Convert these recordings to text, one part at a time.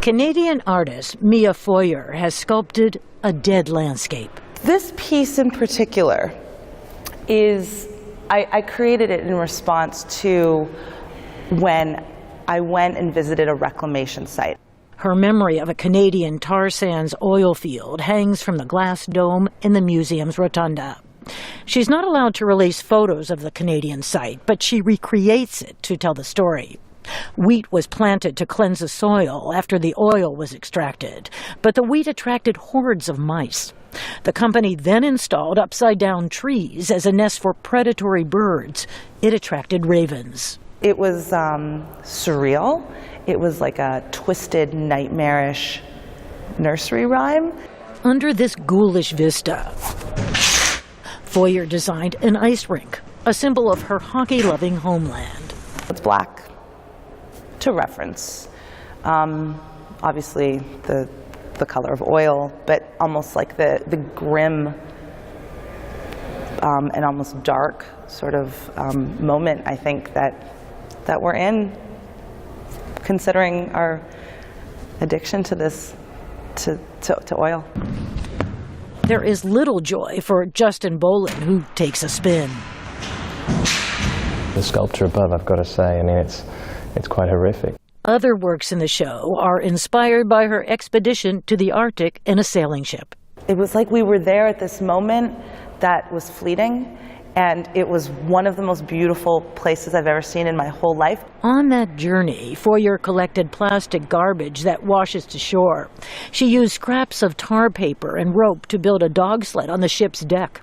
Canadian artist Mia Foyer has sculpted a dead landscape. This piece in particular is, I created it in response to when I went and visited a reclamation site. Her memory of a Canadian tar sands oil field hangs from the glass dome in the museum's rotunda. She's not allowed to release photos of the Canadian site, but she recreates it to tell the story. Wheat was planted to cleanse the soil after the oil was extracted, but the wheat attracted hordes of mice. The company then installed upside-down trees as a nest for predatory birds. It attracted ravens. It was surreal. It was like a twisted, nightmarish nursery rhyme. Under this ghoulish vista, Foyer designed an ice rink, a symbol of her hockey-loving homeland. It's black, to reference, obviously the color of oil, but almost like the grim and almost dark sort of moment, I think, that we're in, considering our addiction to this, to oil. There is little joy for Justin Bolin, who takes a spin. The sculpture above, I've got to say, I mean, it's quite horrific. Other works in the show are inspired by her expedition to the Arctic in a sailing ship. It was like we were there at this moment that was fleeting, and it was one of the most beautiful places I've ever seen in my whole life. On that journey, Foyer collected plastic garbage that washes to shore. She used scraps of tar paper and rope to build a dog sled on the ship's deck.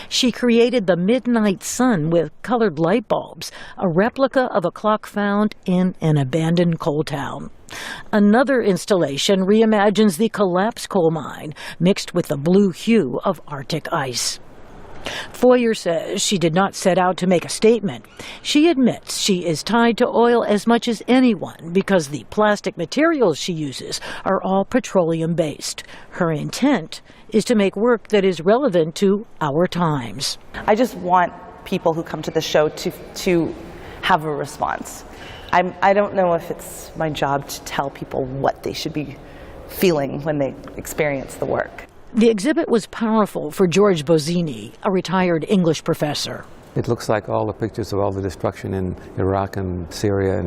She created the midnight sun with colored light bulbs, a replica of a clock found in an abandoned coal town. Another installation reimagines the collapsed coal mine, mixed with the blue hue of Arctic ice. Foyer says she did not set out to make a statement. She admits she is tied to oil as much as anyone because the plastic materials she uses are all petroleum-based. Her intent is to make work that is relevant to our times. I just want people who come to the show to have a response. I don't know if it's my job to tell people what they should be feeling when they experience the work. The exhibit was powerful for George Bozzini, a retired English professor. It looks like all the pictures of all the destruction in Iraq and Syria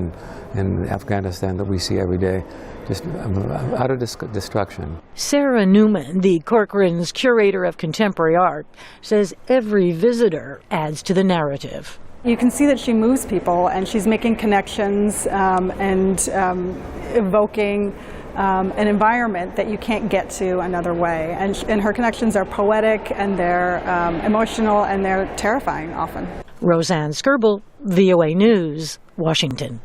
and Afghanistan that we see every day, just utter destruction. Sarah Newman, the Corcoran's curator of contemporary art, says every visitor adds to the narrative. You can see that she moves people, and she's making connections and evoking an environment that you can't get to another way. And her connections are poetic, and they're emotional, and they're terrifying often. Rosanne Skirble, VOA News, Washington.